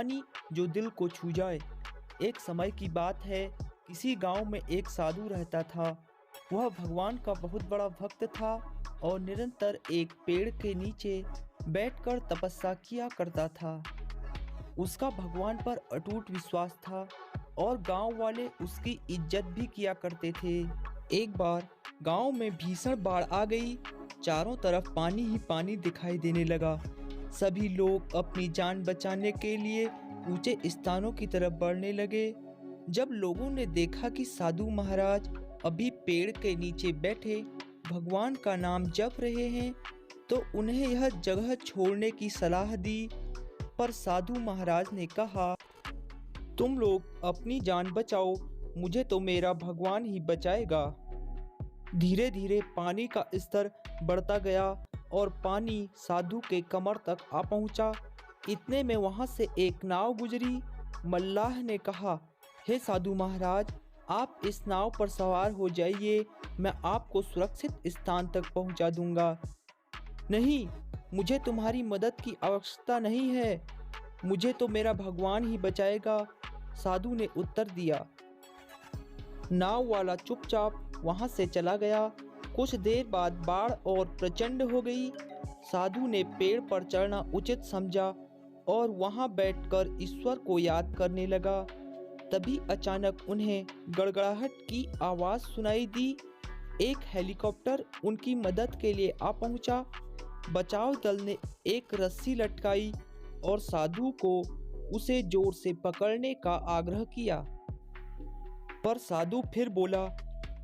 पानी जो दिल को छू जाए। एक समय की बात है, किसी गांव में एक साधु रहता था। वह भगवान का बहुत बड़ा भक्त था और निरंतर एक पेड़ के नीचे बैठकर तपस्या किया करता था। उसका भगवान पर अटूट विश्वास था और गांव वाले उसकी इज्जत भी किया करते थे। एक बार गांव में भीषण बाढ़ आ गई। चारों तरफ पानी ही पानी दिखाई देने लगा। सभी लोग अपनी जान बचाने के लिए ऊंचे स्थानों की तरफ बढ़ने लगे। जब लोगों ने देखा कि साधु महाराज अभी पेड़ के नीचे बैठे भगवान का नाम जप रहे हैं, तो उन्हें यह जगह छोड़ने की सलाह दी। पर साधु महाराज ने कहा, तुम लोग अपनी जान बचाओ, मुझे तो मेरा भगवान ही बचाएगा। धीरे धीरे पानी का स्तर बढ़ता गया और पानी साधु के कमर तक आ पहुंचा। इतने में वहां से एक नाव गुजरी। मल्लाह ने कहा, हे साधु महाराज, आप इस नाव पर सवार हो जाइए, मैं आपको सुरक्षित स्थान तक पहुंचा दूंगा। नहीं, मुझे तुम्हारी मदद की आवश्यकता नहीं है, मुझे तो मेरा भगवान ही बचाएगा, साधु ने उत्तर दिया। नाव वाला चुपचाप वहां से चला गया। कुछ देर बाद बाढ़ और प्रचंड हो गई। साधु ने पेड़ पर चढ़ना उचित समझा और वहां बैठकर ईश्वर को याद करने लगा। तभी अचानक उन्हें गड़गड़ाहट की आवाज़ सुनाई दी। एक हेलीकॉप्टर उनकी मदद के लिए आ पहुंचा। बचाव दल ने एक रस्सी लटकाई और साधु को उसे जोर से पकड़ने का आग्रह किया। पर साधु फिर बोला,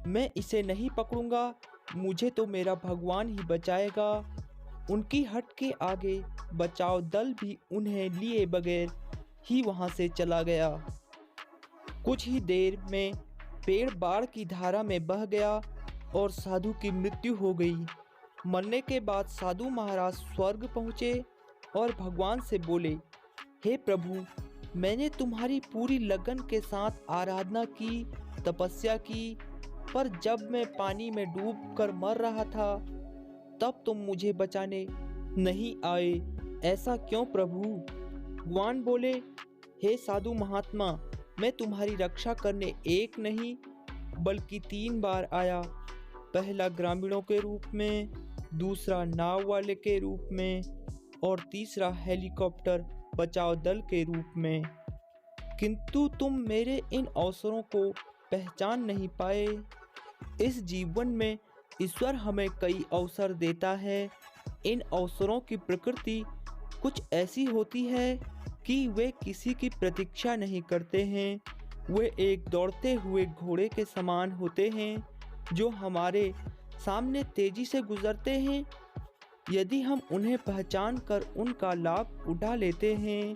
मैं इसे नहीं पकड़ूंगा, मुझे तो मेरा भगवान ही बचाएगा। उनकी हट के आगे बचाव दल भी उन्हें लिए बगैर ही वहां से चला गया। कुछ ही देर में पेड़ बाढ़ की धारा में बह गया और साधु की मृत्यु हो गई। मरने के बाद साधु महाराज स्वर्ग पहुँचे और भगवान से बोले, हे प्रभु, मैंने तुम्हारी पूरी लगन के साथ आराधना की, तपस्या की, पर जब मैं पानी में डूबकर मर रहा था तब तुम मुझे बचाने नहीं आए, ऐसा क्यों प्रभु? भगवान बोले, हे साधु महात्मा, मैं तुम्हारी रक्षा करने एक नहीं बल्कि 3 बार आया। पहला ग्रामीणों के रूप में, दूसरा नाव वाले के रूप में और तीसरा हेलीकॉप्टर बचाव दल के रूप में। किंतु तुम मेरे इन अवसरों को पहचान नहीं पाए। इस जीवन में ईश्वर हमें कई अवसर देता है। इन अवसरों की प्रकृति कुछ ऐसी होती है कि वे किसी की प्रतीक्षा नहीं करते हैं। वे एक दौड़ते हुए घोड़े के समान होते हैं जो हमारे सामने तेजी से गुजरते हैं। यदि हम उन्हें पहचान कर उनका लाभ उठा लेते हैं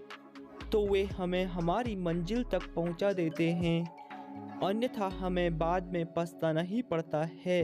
तो वे हमें हमारी मंजिल तक पहुंचा देते हैं, अन्यथा हमें बाद में पछताना ही पड़ता है।